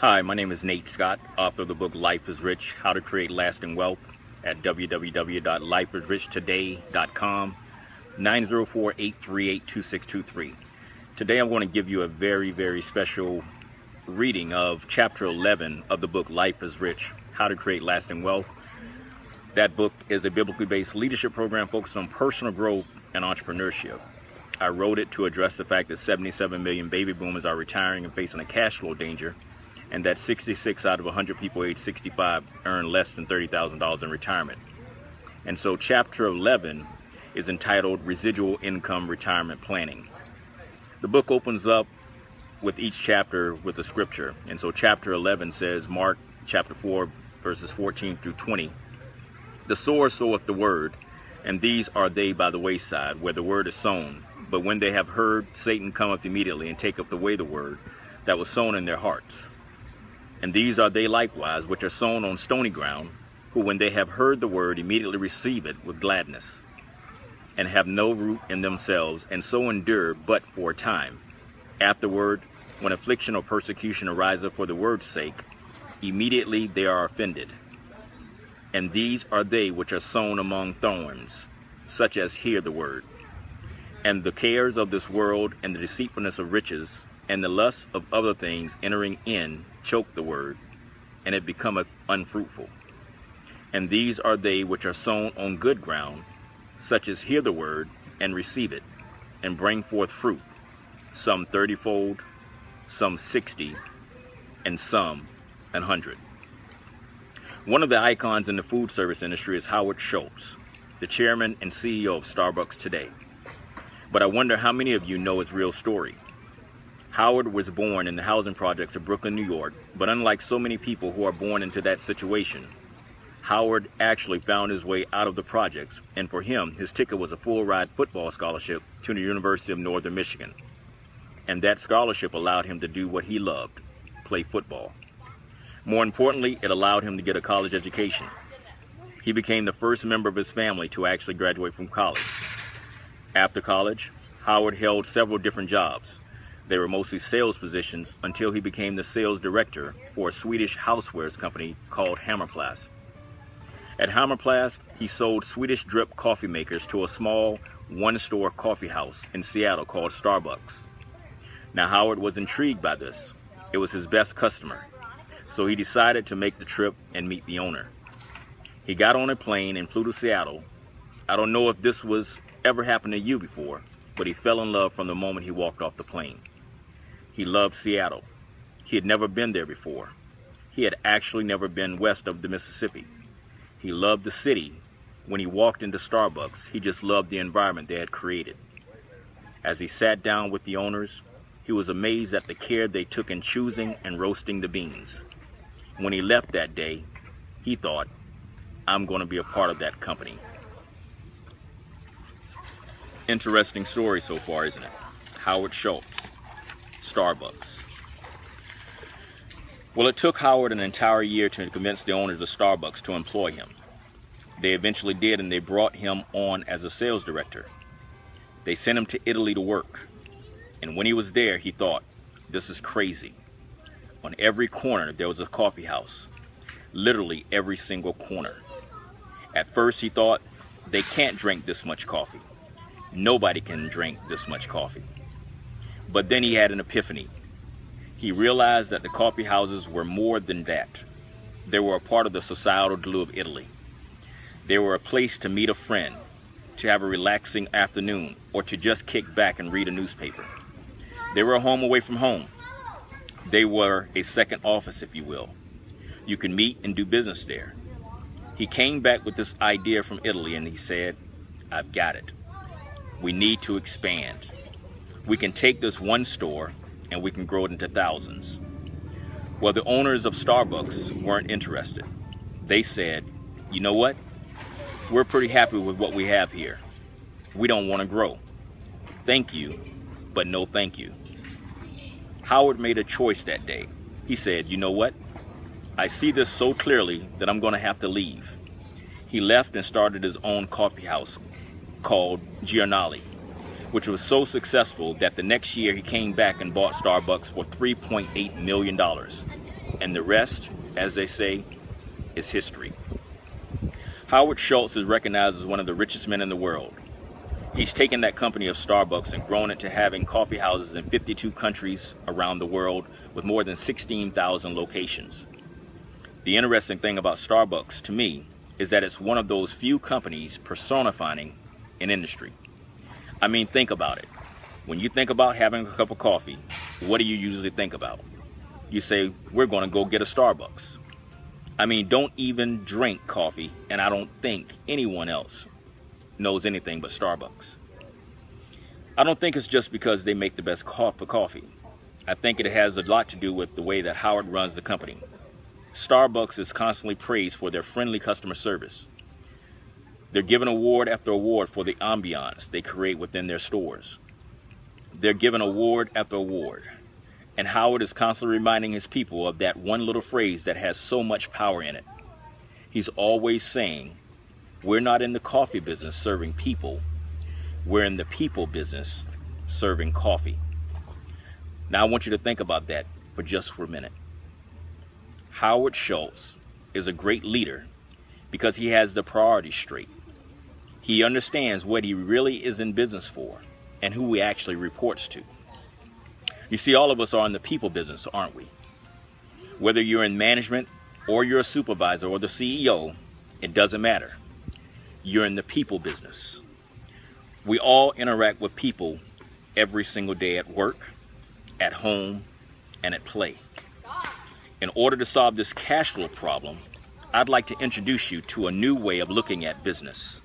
Hi, my name is Nate Scott, author of the book Life is Rich, How to Create Lasting Wealth at www.lifeisrichtoday.com, 904-838-2623. Today I'm going to give you a very special reading of chapter 11 of the book Life is Rich, How to Create Lasting Wealth. That book is a biblically based leadership program focused on personal growth and entrepreneurship. I wrote it to address the fact that 77 million baby boomers are retiring and facing a cash flow danger, and that 66 out of 100 people age 65 earn less than $30,000 in retirement. And so chapter 11 is entitled Residual Income Retirement Planning. The book opens up with each chapter with a scripture. And so chapter 11 says, Mark chapter 4, verses 14 through 20, "The sower soweth the word, and these are they by the wayside, where the word is sown. But when they have heard, Satan cometh immediately and taketh away the word that was sown in their hearts. And these are they likewise, which are sown on stony ground, who when they have heard the word immediately receive it with gladness, and have no root in themselves, and so endure but for a time. Afterward, when affliction or persecution ariseth for the word's sake, immediately they are offended. And these are they which are sown among thorns, such as hear the word. And the cares of this world, and the deceitfulness of riches, and the lusts of other things entering in, choke the word, and it becometh unfruitful. And these are they which are sown on good ground, such as hear the word, and receive it, and bring forth fruit, some 30-fold, some 60, and some 100. One of the icons in the food service industry is Howard Schultz, the chairman and CEO of Starbucks today. But I wonder how many of you know his real story. Howard was born in the housing projects of Brooklyn, New York, but unlike so many people who are born into that situation, Howard actually found his way out of the projects, and for him, his ticket was a full-ride football scholarship to the University of Northern Michigan. And that scholarship allowed him to do what he loved, play football. More importantly, it allowed him to get a college education. He became the first member of his family to actually graduate from college. After college, Howard held several different jobs. They were mostly sales positions until he became the sales director for a Swedish housewares company called Hammarplast. At Hammarplast, he sold Swedish drip coffee makers to a small one-store coffee house in Seattle called Starbucks. Now, Howard was intrigued by this. It was his best customer. So he decided to make the trip and meet the owner. He got on a plane and flew to Seattle. I don't know if this was ever happened to you before, but he fell in love from the moment he walked off the plane. He loved Seattle. He had never been there before. He had actually never been west of the Mississippi. He loved the city. When he walked into Starbucks, he just loved the environment they had created. As he sat down with the owners, he was amazed at the care they took in choosing and roasting the beans. When he left that day, he thought, I'm going to be a part of that company. Interesting story so far, isn't it? Howard Schultz, Starbucks. Well, it took Howard an entire year to convince the owners of Starbucks to employ him. They eventually did, and they brought him on as a sales director. They sent him to Italy to work. And when he was there, he thought, this is crazy. On every corner, there was a coffee house. Literally every single corner. At first, he thought, they can't drink this much coffee. Nobody can drink this much coffee. But then he had an epiphany. He realized that the coffee houses were more than that. They were a part of the societal glue of Italy. They were a place to meet a friend, to have a relaxing afternoon, or to just kick back and read a newspaper. They were a home away from home. They were a second office, if you will. You can meet and do business there. He came back with this idea from Italy and he said, I've got it. We need to expand. We can take this one store and we can grow it into thousands. Well, the owners of Starbucks weren't interested. They said, you know what? We're pretty happy with what we have here. We don't want to grow. Thank you, but no thank you. Howard made a choice that day. He said, you know what? I see this so clearly that I'm going to have to leave. He left and started his own coffee house called Giornali, which was so successful that the next year he came back and bought Starbucks for $3.8 million. And the rest, as they say, is history. Howard Schultz is recognized as one of the richest men in the world. He's taken that company of Starbucks and grown it to having coffee houses in 52 countries around the world with more than 16,000 locations. The interesting thing about Starbucks to me is that it's one of those few companies personifying an industry. I mean, think about it. When you think about having a cup of coffee, what do you usually think about? You say, we're going to go get a Starbucks. I mean, don't even drink coffee, and I don't think anyone else knows anything but Starbucks. I don't think it's just because they make the best cup of coffee. I think it has a lot to do with the way that Howard runs the company. Starbucks is constantly praised for their friendly customer service. They're given award after award for the ambiance they create within their stores. They're given award after award. And Howard is constantly reminding his people of that one little phrase that has so much power in it. He's always saying, we're not in the coffee business serving people. We're in the people business serving coffee. Now I want you to think about that for just for a minute. Howard Schultz is a great leader because he has the priorities straight. He understands what he really is in business for and who he actually reports to. You see, all of us are in the people business, aren't we? Whether you're in management or you're a supervisor or the CEO, it doesn't matter. You're in the people business. We all interact with people every single day at work, at home, and at play. In order to solve this cash flow problem, I'd like to introduce you to a new way of looking at business.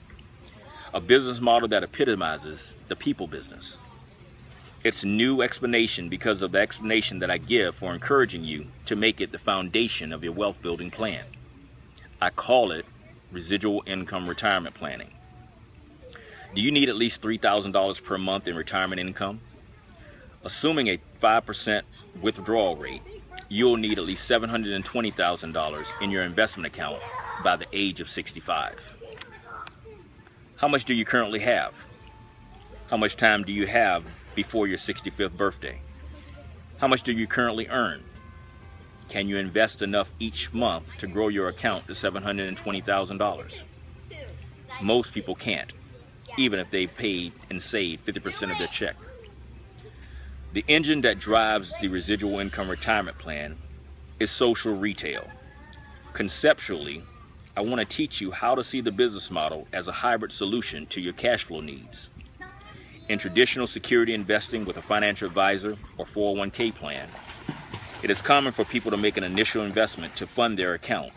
A business model that epitomizes the people business. It's new explanation because of the explanation that I give for encouraging you to make it the foundation of your wealth building plan. I call it residual income retirement planning. Do you need at least $3,000 per month in retirement income? Assuming a 5% withdrawal rate, you'll need at least $720,000 in your investment account by the age of 65. How much do you currently have? How much time do you have before your 65th birthday? How much do you currently earn? Can you invest enough each month to grow your account to $720,000? Most people can't, even if they paid and saved 50% of their check. The engine that drives the residual income retirement plan is social retail. Conceptually, I want to teach you how to see the business model as a hybrid solution to your cash flow needs. In traditional security investing with a financial advisor or 401k plan, it is common for people to make an initial investment to fund their account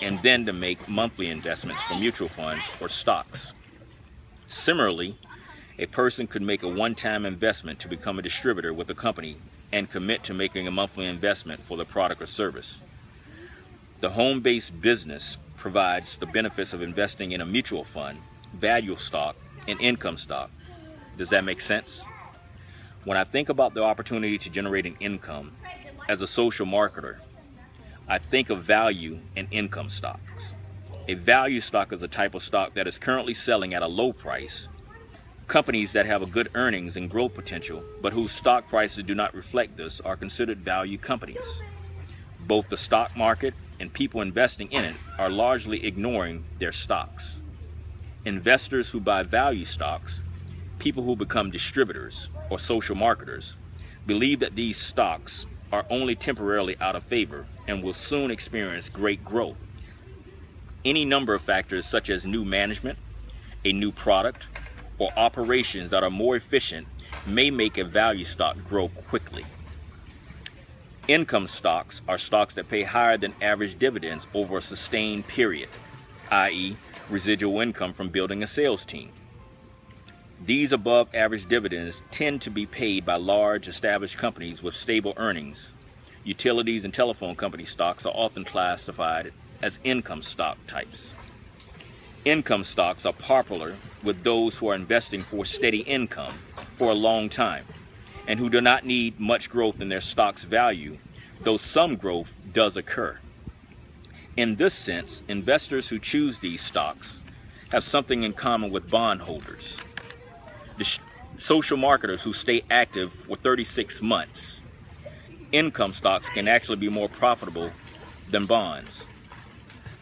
and then to make monthly investments for mutual funds or stocks. Similarly, a person could make a one-time investment to become a distributor with a company and commit to making a monthly investment for the product or service. The home-based business provides the benefits of investing in a mutual fund, value stock, and income stock. Does that make sense? When I think about the opportunity to generate an income as a social marketer, I think of value and income stocks. A value stock is a type of stock that is currently selling at a low price. Companies that have a good earnings and growth potential, but whose stock prices do not reflect this, are considered value companies. Both the stock market and people investing in it are largely ignoring their stocks. Investors who buy value stocks, people who become distributors or social marketers, believe that these stocks are only temporarily out of favor and will soon experience great growth. Any number of factors such as new management, a new product, or operations that are more efficient may make a value stock grow quickly. Income stocks are stocks that pay higher than average dividends over a sustained period, i.e., residual income from building a sales team. These above average dividends tend to be paid by large established companies with stable earnings. Utilities and telephone company stocks are often classified as income stock types. Income stocks are popular with those who are investing for steady income for a long time and who do not need much growth in their stock's value, though some growth does occur. In this sense, investors who choose these stocks have something in common with bondholders. The social marketers who stay active for 36 months income stocks can actually be more profitable than bonds.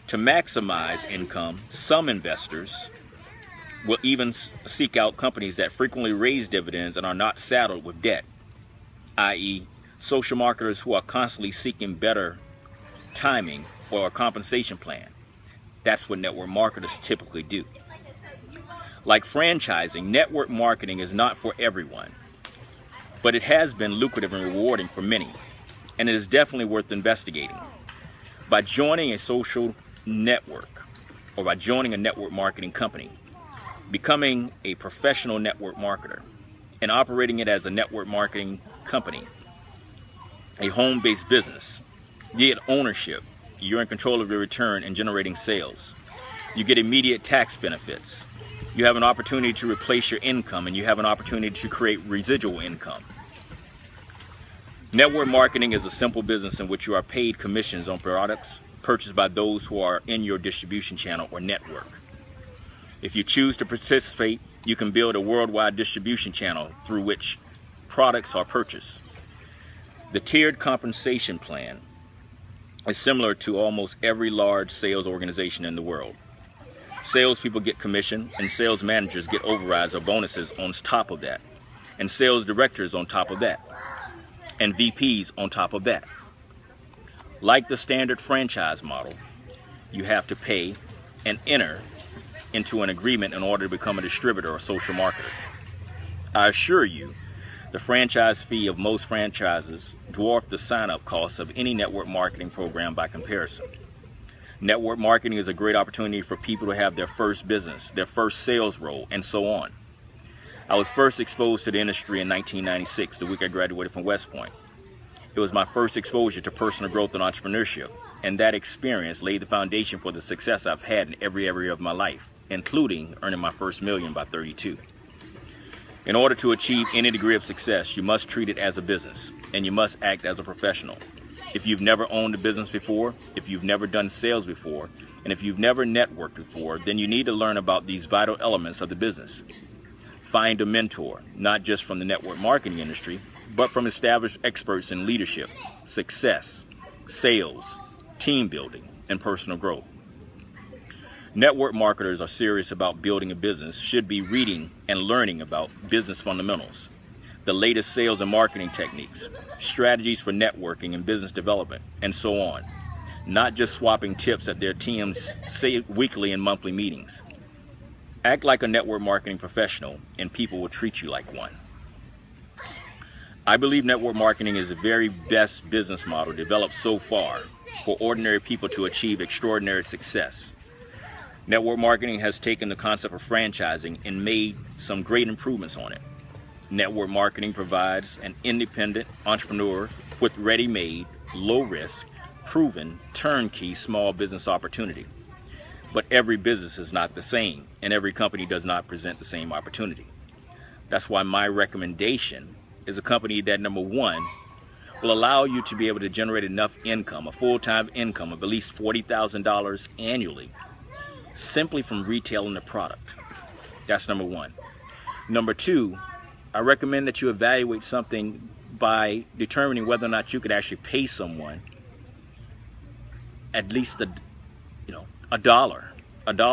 To maximize income, some investors will even seek out companies that frequently raise dividends and are not saddled with debt, i.e., social marketers who are constantly seeking better timing or a compensation plan. That's what network marketers typically do. Like franchising, network marketing is not for everyone, but it has been lucrative and rewarding for many, and it is definitely worth investigating. By joining a social network or by joining a network marketing company, becoming a professional network marketer, and operating it as a network marketing company, a home-based business, you get ownership, you're in control of your return and generating sales. You get immediate tax benefits. You have an opportunity to replace your income, and you have an opportunity to create residual income. Network marketing is a simple business in which you are paid commissions on products purchased by those who are in your distribution channel or network. If you choose to participate, you can build a worldwide distribution channel through which products are purchased. The tiered compensation plan is similar to almost every large sales organization in the world. Salespeople get commission, and sales managers get overrides or bonuses on top of that, and sales directors on top of that, and VPs on top of that. Like the standard franchise model, you have to pay and enter into an agreement in order to become a distributor or social marketer. I assure you, the franchise fee of most franchises dwarf the sign-up costs of any network marketing program by comparison. Network marketing is a great opportunity for people to have their first business, their first sales role, and so on. I was first exposed to the industry in 1996, the week I graduated from West Point. It was my first exposure to personal growth and entrepreneurship, and that experience laid the foundation for the success I've had in every area of my life, including earning my first million by 32. In order to achieve any degree of success, you must treat it as a business, and you must act as a professional. If you've never owned a business before, if you've never done sales before, and if you've never networked before, then you need to learn about these vital elements of the business. Find a mentor, not just from the network marketing industry, but from established experts in leadership, success, sales, team building, and personal growth. Network marketers are serious about building a business, should be reading and learning about business fundamentals, the latest sales and marketing techniques, strategies for networking and business development, and so on. Not just swapping tips at their team's weekly and monthly meetings. Act like a network marketing professional, and people will treat you like one. I believe network marketing is the very best business model developed so far for ordinary people to achieve extraordinary success. Network marketing has taken the concept of franchising and made some great improvements on it. Network marketing provides an independent entrepreneur with ready-made, low-risk, proven, turnkey small business opportunity. But every business is not the same, and every company does not present the same opportunity. That's why my recommendation is a company that, number one, will allow you to be able to generate enough income, a full-time income of at least $40,000 annually, simply from retailing the product. That's number one. Number two, I recommend that you evaluate something by determining whether or not you could actually pay someone at least a dollar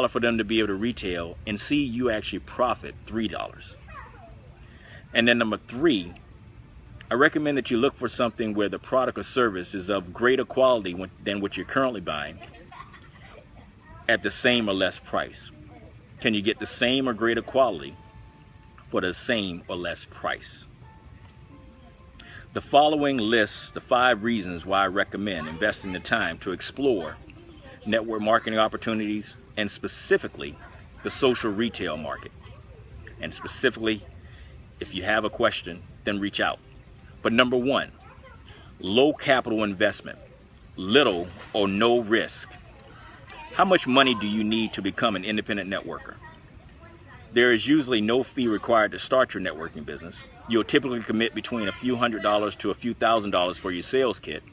for them to be able to retail and see you actually profit $3. And then number three, I recommend that you look for something where the product or service is of greater quality than what you're currently buying at the same or less price. Can you get the same or greater quality for the same or less price? The following lists the 5 reasons why I recommend investing the time to explore network marketing opportunities, and specifically the social retail market. And specifically, if you have a question, then reach out. But number one, low capital investment, little or no risk. How much money do you need to become an independent networker? There is usually no fee required to start your networking business. You'll typically commit between a few $100s to a few $1,000s for your sales kit,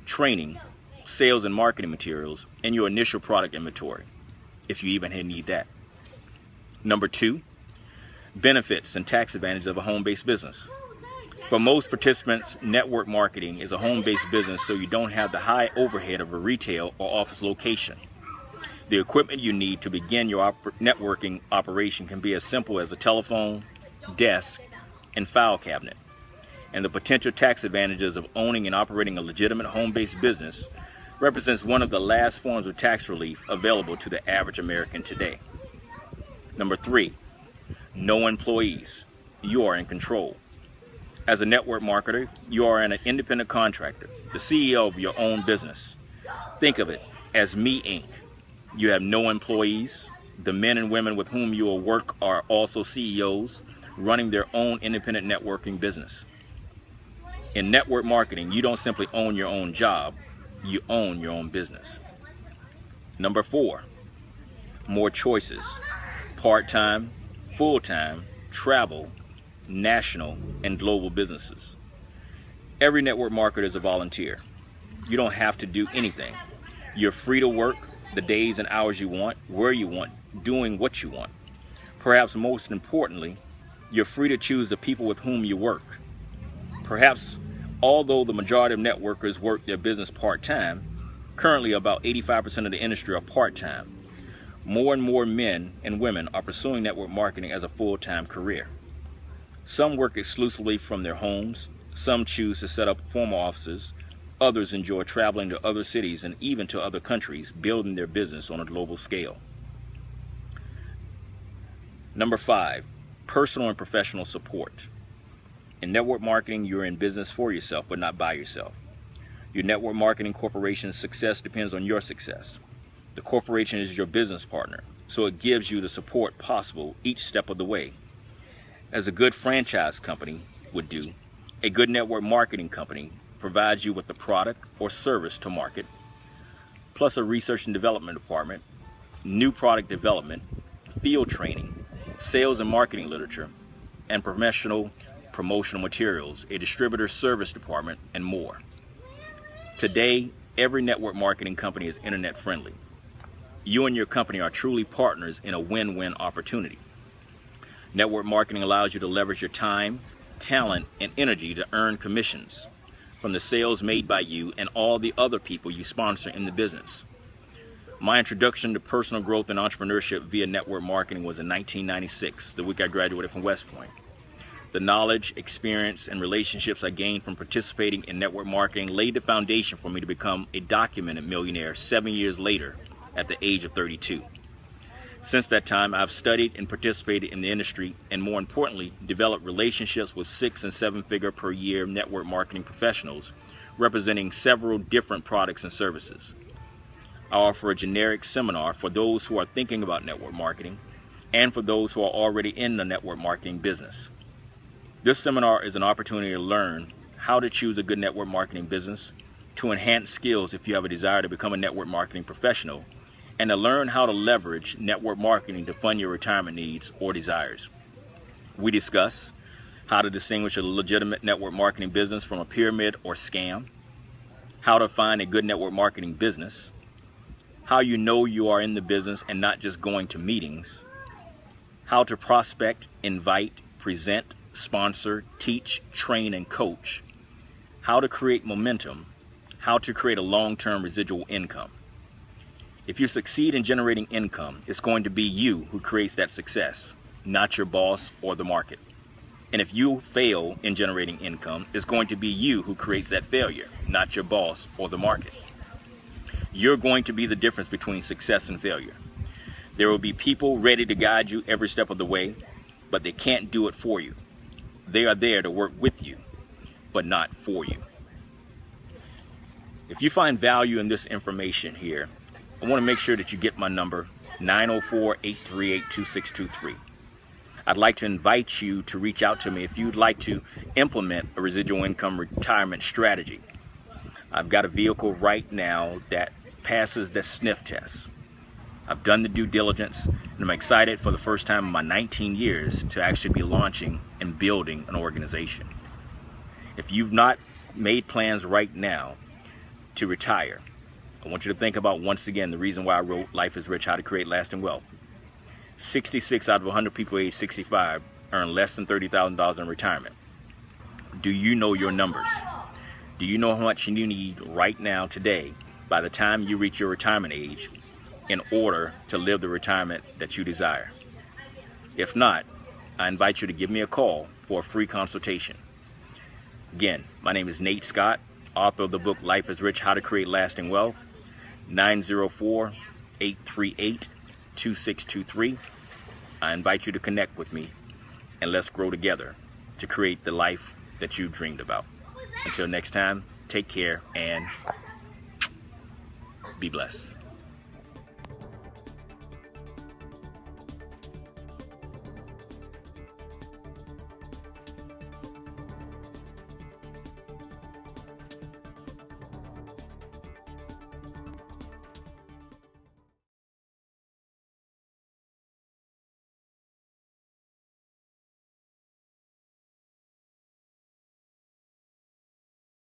training, sales and marketing materials, and your initial product inventory, if you even need that. Number two, benefits and tax advantages of a home-based business. For most participants, network marketing is a home-based business, so you don't have the high overhead of a retail or office location. The equipment you need to begin your networking operation can be as simple as a telephone, desk, and file cabinet. And the potential tax advantages of owning and operating a legitimate home-based business represents one of the last forms of tax relief available to the average American today. Number 3, no employees. You are in control. As a network marketer, you are an independent contractor, the CEO of your own business. Think of it as Me Inc. You have no employees. The men and women with whom you will work are also CEOs, running their own independent networking business. In network marketing, you don't simply own your own job, you own your own business. Number 4, more choices. Part-time, full-time, travel, national, and global businesses. Every network marketer is a volunteer. You don't have to do anything. You're free to work the days and hours you want, where you want, doing what you want. Perhaps most importantly, you're free to choose the people with whom you work. Perhaps, although the majority of networkers work their business part-time, currently about 85% of the industry are part-time. More and more men and women are pursuing network marketing as a full-time career. Some work exclusively from their homes, some choose to set up formal offices, others enjoy traveling to other cities and even to other countries, building their business on a global scale. Number 5, personal and professional support. In network marketing, you're in business for yourself, but not by yourself. Your network marketing corporation's success depends on your success. The corporation is your business partner, so it gives you the support possible each step of the way. As a good franchise company would do, a good network marketing company provides you with the product or service to market, plus a research and development department, new product development, field training, sales and marketing literature, and professional promotional materials, a distributor service department, and more. Today, every network marketing company is internet friendly. You and your company are truly partners in a win-win opportunity. Network marketing allows you to leverage your time, talent, and energy to earn commissions from the sales made by you and all the other people you sponsor in the business. My introduction to personal growth and entrepreneurship via network marketing was in 1996, the week I graduated from West Point. The knowledge, experience, and relationships I gained from participating in network marketing laid the foundation for me to become a documented millionaire 7 years later at the age of 32. Since that time, I've studied and participated in the industry and, more importantly, developed relationships with 6- and 7-figure per year network marketing professionals representing several different products and services. I offer a generic seminar for those who are thinking about network marketing and for those who are already in the network marketing business. This seminar is an opportunity to learn how to choose a good network marketing business, to enhance skills if you have a desire to become a network marketing professional, and to learn how to leverage network marketing to fund your retirement needs or desires. We discuss how to distinguish a legitimate network marketing business from a pyramid or scam, how to find a good network marketing business, how you know you are in the business and not just going to meetings, how to prospect, invite, present, sponsor, teach, train, and coach, how to create momentum, how to create a long-term residual income. If you succeed in generating income, it's going to be you who creates that success, not your boss or the market. And if you fail in generating income, it's going to be you who creates that failure, not your boss or the market. You're going to be the difference between success and failure. There will be people ready to guide you every step of the way, but they can't do it for you. They are there to work with you, but not for you. If you find value in this information here, I want to make sure that you get my number, 904-838-2623. I'd like to invite you to reach out to me if you'd like to implement a residual income retirement strategy. I've got a vehicle right now that passes the sniff test. I've done the due diligence, and I'm excited for the first time in my 19 years to actually be launching and building an organization. If you've not made plans right now to retire, I want you to think about, once again, the reason why I wrote Life is Rich, How to Create Lasting Wealth. 66 out of 100 people age 65 earn less than $30,000 in retirement. Do you know your numbers? Do you know how much you need right now, today, by the time you reach your retirement age, in order to live the retirement that you desire? If not, I invite you to give me a call for a free consultation. Again, my name is Nate Scott, author of the book Life is Rich, How to Create Lasting Wealth. 904-838-2623. I invite you to connect with me, and let's grow together to create the life that you dreamed about. Until next time, take care and be blessed.